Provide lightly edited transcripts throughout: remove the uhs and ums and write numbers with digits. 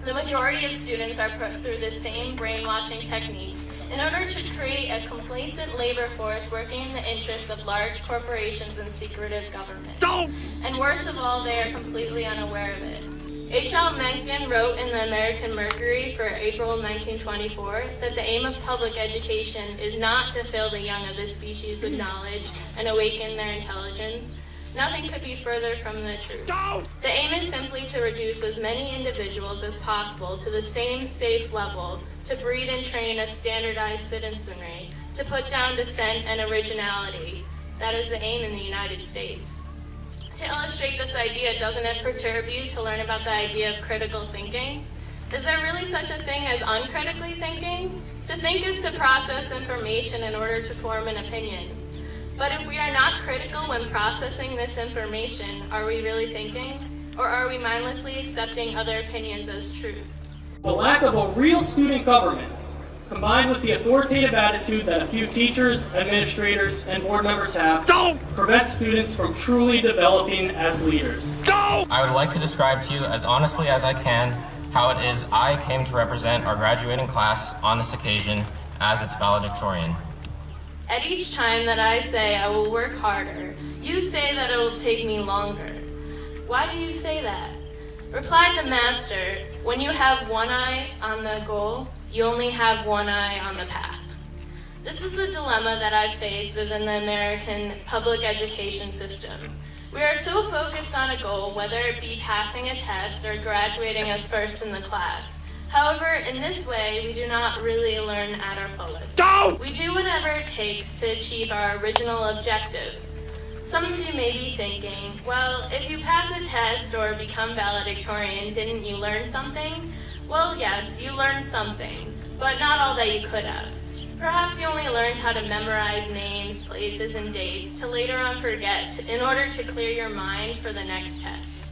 The majority of students are put through the same brainwashing techniques in order to create a complacent labor force working in the interests of large corporations and secretive government. And worst of all, they are completely unaware of it. H.L. Mencken wrote in the American Mercury for April 1924 that the aim of public education is not to fill the young of this species with knowledge and awaken their intelligence. Nothing could be further from the truth. The aim is simply to reduce as many individuals as possible to the same safe level, to breed and train a standardized citizenry, to put down dissent and originality. That is the aim in the United States. To illustrate this idea, doesn't it perturb you to learn about the idea of critical thinking? Is there really such a thing as uncritically thinking? To think is to process information in order to form an opinion. But if we are not critical when processing this information, are we really thinking? Or are we mindlessly accepting other opinions as truth? The lack of a real student government, combined with the authoritative attitude that a few teachers, administrators, and board members have, prevents students from truly developing as leaders. I would like to describe to you as honestly as I can how it is I came to represent our graduating class on this occasion as its valedictorian. At each time that I say I will work harder, you say that it will take me longer. Why do you say that? Replied the master, when you have one eye on the goal, you only have one eye on the path. This is the dilemma that I face within the American public education system. We are so focused on a goal, whether it be passing a test or graduating as first in the class. However, in this way, we do not really learn at our fullest. We do whatever it takes to achieve our original objective. Some of you may be thinking, well, if you pass a test or become valedictorian, didn't you learn something? Well, yes, you learned something, but not all that you could have. Perhaps you only learned how to memorize names, places, and dates to later on forget in order to clear your mind for the next test.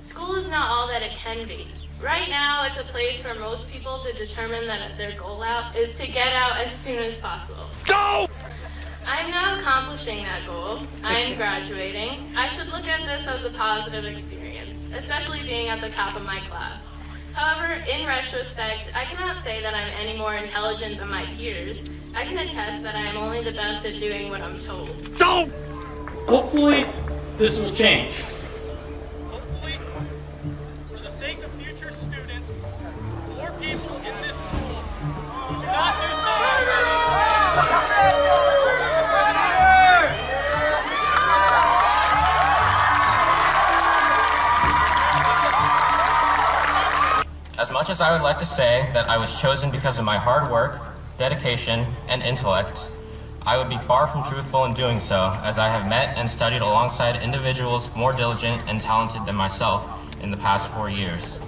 School is not all that it can be. Right now, it's a place for most people to determine that their goal out is to get out as soon as possible. I'm now accomplishing that goal. I am graduating. I should look at this as a positive experience, especially being at the top of my class. However, in retrospect, I cannot say that I'm any more intelligent than my peers. I can attest that I am only the best at doing what I'm told. Hopefully, this will change. Hopefully, for the sake of future students, more people in this school who do not do so already. As much as I would like to say that I was chosen because of my hard work, dedication, and intellect, I would be far from truthful in doing so, as I have met and studied alongside individuals more diligent and talented than myself in the past 4 years.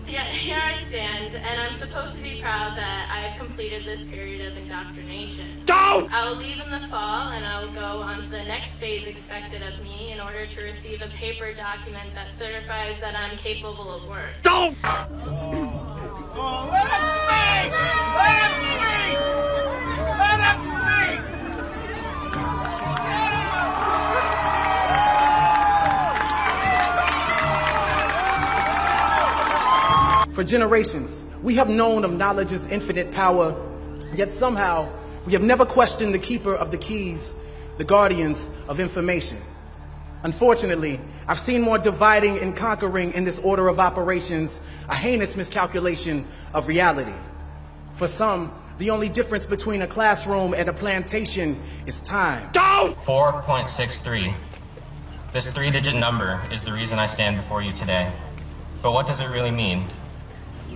Yet here I stand, and I'm supposed to be proud that I have completed this period of indoctrination. I will leave in the fall, and I will go on to the next phase expected of me in order to receive a paper document that certifies that I'm capable of work. Let him speak! Let him speak! Let him speak! For generations, we have known of knowledge's infinite power, yet somehow we have never questioned the keeper of the keys, the guardians of information. Unfortunately, I've seen more dividing and conquering in this order of operations, a heinous miscalculation of reality. For some, the only difference between a classroom and a plantation is time. 4.63. This 3-digit number is the reason I stand before you today. But what does it really mean?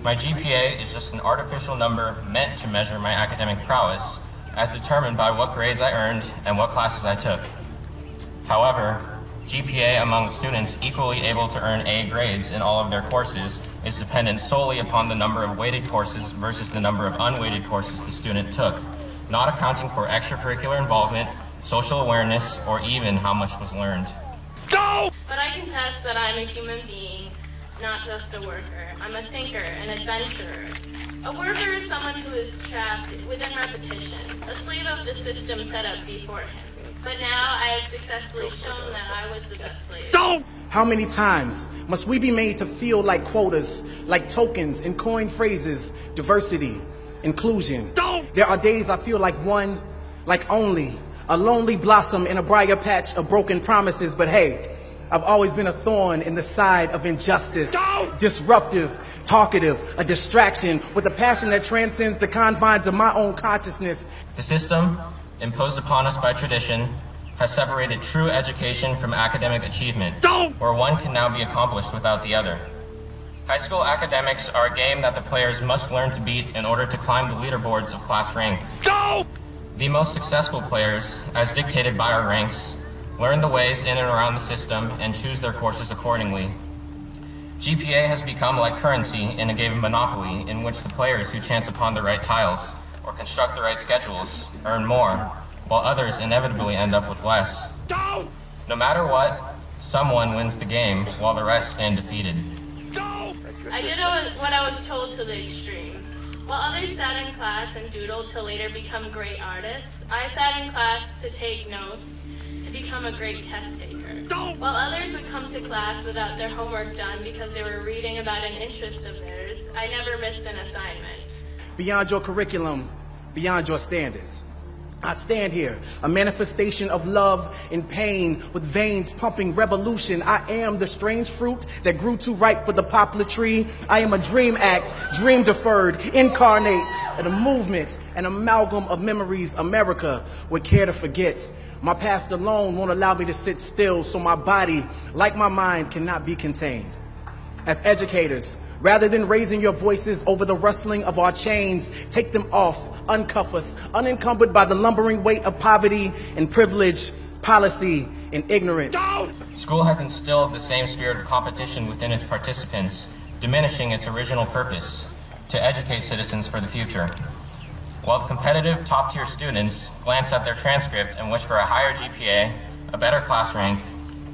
My GPA is just an artificial number meant to measure my academic prowess, as determined by what grades I earned and what classes I took. However, GPA among students equally able to earn A grades in all of their courses is dependent solely upon the number of weighted courses versus the number of unweighted courses the student took, not accounting for extracurricular involvement, social awareness, or even how much was learned. But I contest that I'm a human being, not just a worker. I'm a thinker, an adventurer. A worker is someone who is trapped within repetition, a slave of the system set up before him. But now I have successfully shown that I was the best slave. How many times Must we be made to feel like quotas, like tokens and coined phrases, diversity, inclusion? There are days I feel like one, like only, a lonely blossom in a briar patch of broken promises, but hey, I've always been a thorn in the side of injustice. Disruptive, talkative, a distraction with a passion that transcends the confines of my own consciousness. The system, imposed upon us by tradition, has separated true education from academic achievement, where one can now be accomplished without the other. High school academics are a game that the players must learn to beat in order to climb the leaderboards of class rank. The most successful players, as dictated by our ranks, learn the ways in and around the system and choose their courses accordingly. GPA has become like currency in a game of Monopoly, in which the players who chance upon the right tiles or construct the right schedules earn more, while others inevitably end up with less. No matter what, someone wins the game while the rest stand defeated. I did what I was told to the extreme. While others sat in class and doodled to later become great artists, I sat in class to take notes to become a great test taker. While others would come to class without their homework done because they were reading about an interest of theirs, I never missed an assignment. Beyond your curriculum, beyond your standards, I stand here, a manifestation of love and pain, with veins pumping revolution. I am the strange fruit that grew too ripe for the poplar tree. I am a dream act, dream deferred, incarnate, and a movement, an amalgam of memories America would care to forget. My past alone won't allow me to sit still, so my body, like my mind, cannot be contained. As educators, rather than raising your voices over the rustling of our chains, take them off, uncuff us, unencumbered by the lumbering weight of poverty and privilege, policy and ignorance. School has instilled the same spirit of competition within its participants, diminishing its original purpose, to educate citizens for the future. While the competitive top-tier students glance at their transcript and wish for a higher GPA, a better class rank,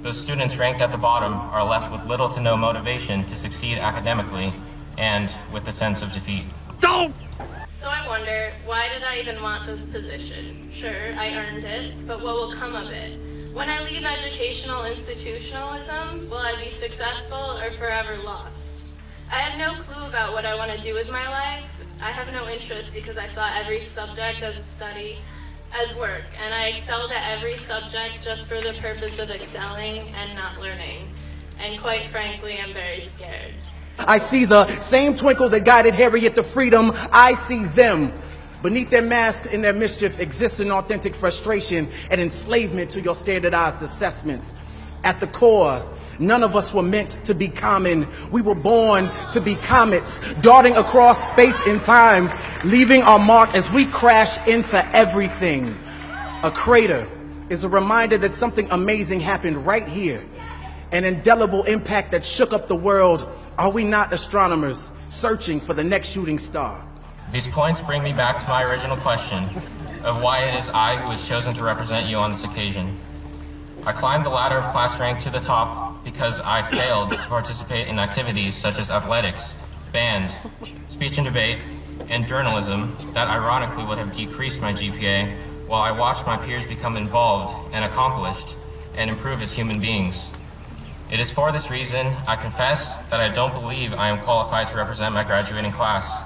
those students ranked at the bottom are left with little to no motivation to succeed academically and with a sense of defeat. So I wonder, why did I even want this position? Sure, I earned it, but what will come of it? When I leave educational institutionalism, will I be successful or forever lost? I have no clue about what I want to do with my life. I have no interest because I saw every subject as a study, as work, and I excelled at every subject just for the purpose of excelling and not learning. And quite frankly, I'm very scared. I see the same twinkle that guided Harriet to freedom. I see them. Beneath their mask and their mischief exists an authentic frustration and enslavement to your standardized assessments. At the core, none of us were meant to be common. We were born to be comets, darting across space and time, leaving our mark as we crash into everything. A crater is a reminder that something amazing happened right here. An indelible impact that shook up the world. Are we not astronomers searching for the next shooting star? These points bring me back to my original question of why it is I who was chosen to represent you on this occasion. I climbed the ladder of class rank to the top because I failed to participate in activities such as athletics, band, speech and debate, and journalism that ironically would have decreased my GPA, while I watched my peers become involved and accomplished and improve as human beings. It is for this reason I confess that I don't believe I am qualified to represent my graduating class.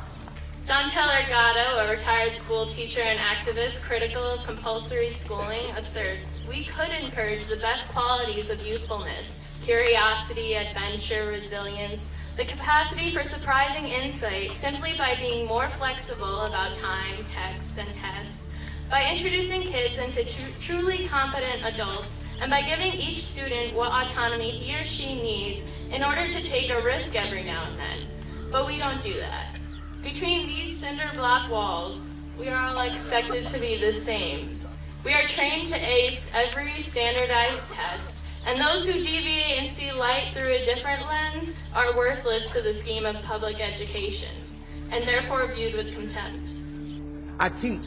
John Taylor Gatto, a retired school teacher and activist critical of compulsory schooling, asserts, "We could encourage the best qualities of youthfulness, curiosity, adventure, resilience, the capacity for surprising insight simply by being more flexible about time, texts, and tests, by introducing kids into truly competent adults, and by giving each student what autonomy he or she needs in order to take a risk every now and then." But we don't do that. Between these cinder block walls, we are all expected to be the same. We are trained to ace every standardized test, and those who deviate and see light through a different lens are worthless to the scheme of public education, and therefore viewed with contempt. I teach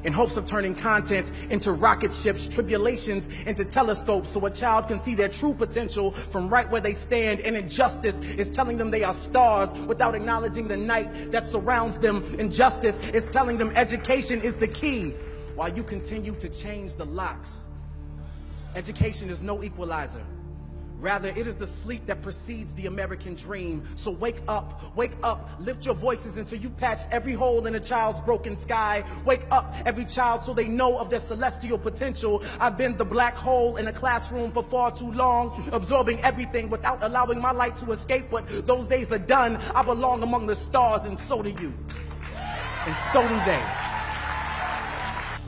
in hopes of turning content into rocket ships, tribulations into telescopes, so a child can see their true potential from right where they stand. And injustice is telling them they are stars without acknowledging the night that surrounds them. Injustice is telling them education is the key, while you continue to change the locks. Education is no equalizer. Rather, it is the sleep that precedes the American dream. So wake up, lift your voices until you patch every hole in a child's broken sky. Wake up, every child, so they know of their celestial potential. I've been the black hole in a classroom for far too long, absorbing everything without allowing my light to escape. But those days are done. I belong among the stars, and so do you. And so do they.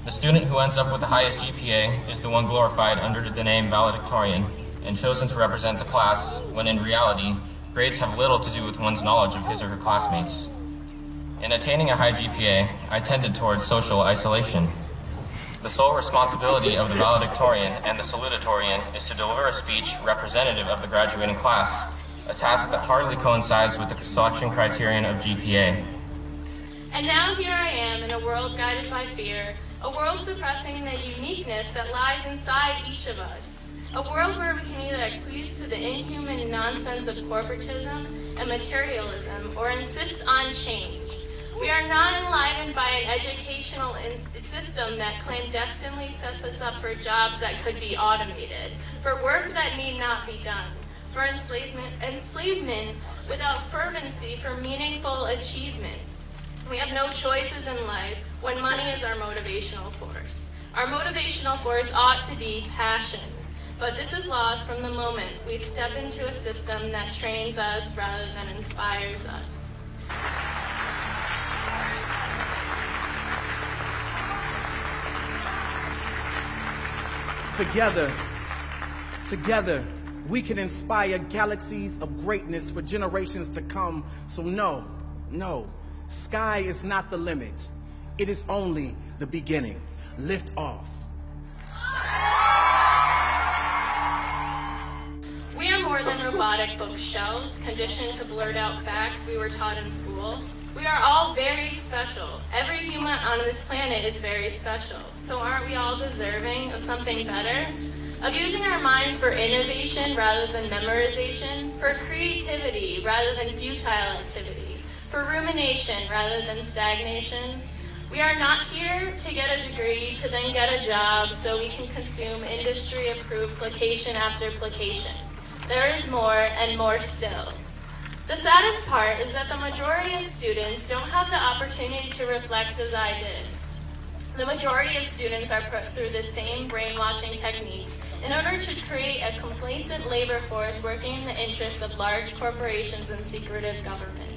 The student who ends up with the highest GPA is the one glorified under the name valedictorian and chosen to represent the class, when in reality, grades have little to do with one's knowledge of his or her classmates. In attaining a high GPA, I tended towards social isolation. The sole responsibility of the valedictorian and the salutatorian is to deliver a speech representative of the graduating class, a task that hardly coincides with the selection criterion of GPA. And now here I am in a world guided by fear, a world suppressing the uniqueness that lies inside each of us. A world where we can either acquiesce to the inhuman nonsense of corporatism and materialism or insist on change. We are not enlivened by an educational system that clandestinely sets us up for jobs that could be automated, for work that need not be done, for enslavement without fervency for meaningful achievement. We have no choices in life when money is our motivational force. Our motivational force ought to be passion. But this is lost from the moment we step into a system that trains us rather than inspires us. Together, we can inspire galaxies of greatness for generations to come. So no, sky is not the limit. It is only the beginning. Lift off. We are more than robotic bookshelves, conditioned to blurt out facts we were taught in school. We are all very special. Every human on this planet is very special. So aren't we all deserving of something better? Of using our minds for innovation rather than memorization, for creativity rather than futile activity, for rumination rather than stagnation. We are not here to get a degree to then get a job so we can consume industry-approved placation after placation. There is more and more still. The saddest part is that the majority of students don't have the opportunity to reflect as I did. The majority of students are put through the same brainwashing techniques in order to create a complacent labor force working in the interests of large corporations and secretive government.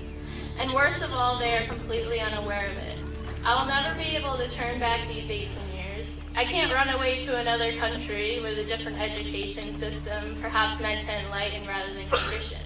And worst of all, they are completely unaware of it. I will never be able to turn back these 18 years. I can't run away to another country with a different education system, perhaps meant to enlighten rather than condition.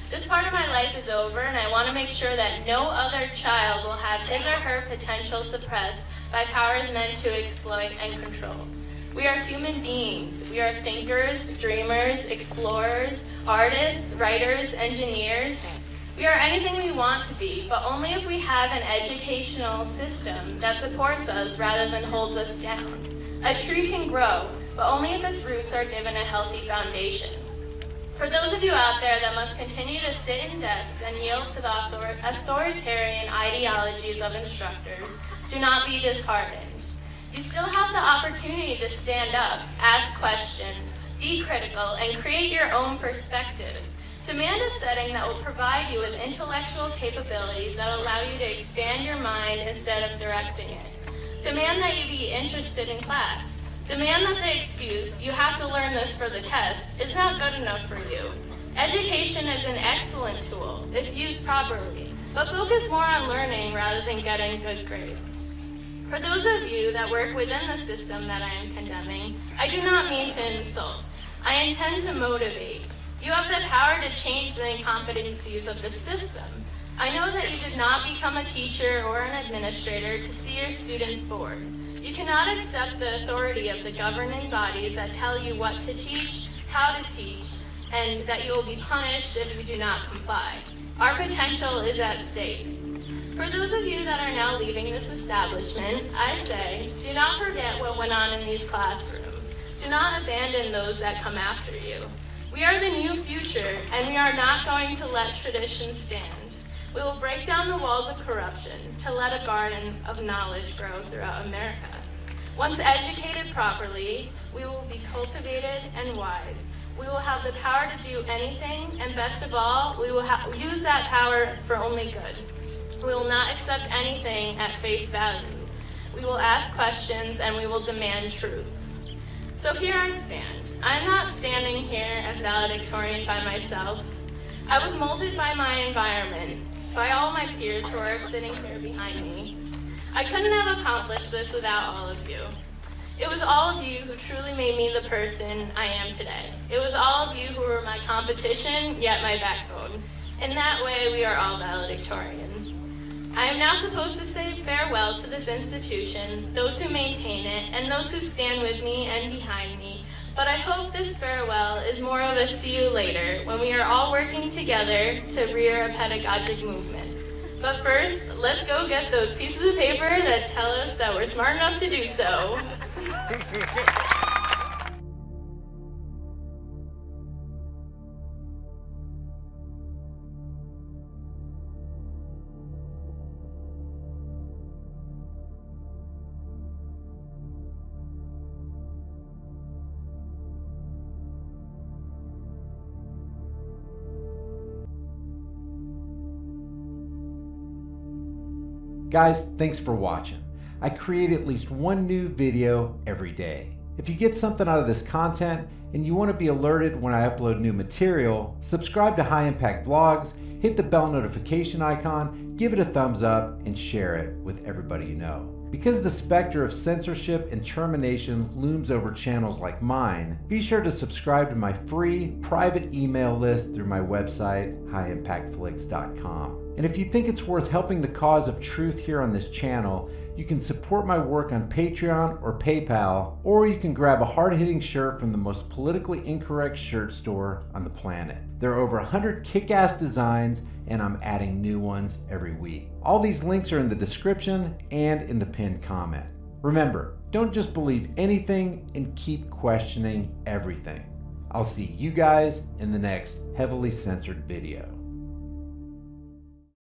This part of my life is over, and I want to make sure that no other child will have his or her potential suppressed by powers meant to exploit and control. We are human beings. We are thinkers, dreamers, explorers, artists, writers, engineers. We are anything we want to be, but only if we have an educational system that supports us rather than holds us down. A tree can grow, but only if its roots are given a healthy foundation. For those of you out there that must continue to sit in desks and yield to the authoritarian ideologies of instructors, do not be disheartened. You still have the opportunity to stand up, ask questions, be critical, and create your own perspective. Demand a setting that will provide you with intellectual capabilities that allow you to expand your mind instead of directing it. Demand that you be interested in class. Demand that the excuse, "you have to learn this for the test," is not good enough for you. Education is an excellent tool, if used properly, but focus more on learning rather than getting good grades. For those of you that work within the system that I am condemning, I do not mean to insult. I intend to motivate. You have the power to change the incompetencies of the system. I know that you did not become a teacher or an administrator to see your students bored. You cannot accept the authority of the governing bodies that tell you what to teach, how to teach, and that you will be punished if you do not comply. Our potential is at stake. For those of you that are now leaving this establishment, I say, do not forget what went on in these classrooms. Do not abandon those that come after you. We are the new future, and we are not going to let tradition stand. We will break down the walls of corruption to let a garden of knowledge grow throughout America. Once educated properly, we will be cultivated and wise. We will have the power to do anything, and best of all, we will use that power for only good. We will not accept anything at face value. We will ask questions, and we will demand truth. So here I stand. I'm not standing here as valedictorian by myself. I was molded by my environment, by all my peers who are sitting here behind me. I couldn't have accomplished this without all of you. It was all of you who truly made me the person I am today. It was all of you who were my competition, yet my backbone. In that way, we are all valedictorians. I am now supposed to say farewell to this institution, those who maintain it, and those who stand with me and behind me. But I hope this farewell is more of a see you later, when we are all working together to rear a pedagogic movement. But first, let's go get those pieces of paper that tell us that we're smart enough to do so. Guys, thanks for watching. I create at least one new video every day. If you get something out of this content and you want to be alerted when I upload new material, subscribe to High Impact Vlogs, hit the bell notification icon, give it a thumbs up, and share it with everybody you know. Because the specter of censorship and termination looms over channels like mine, be sure to subscribe to my free private email list through my website, highimpactflix.com. And if you think it's worth helping the cause of truth here on this channel, you can support my work on Patreon or PayPal, or you can grab a hard-hitting shirt from the most politically incorrect shirt store on the planet. There are over 100 kick-ass designs, and I'm adding new ones every week. All these links are in the description and in the pinned comment. Remember, don't just believe anything and keep questioning everything. I'll see you guys in the next heavily censored video.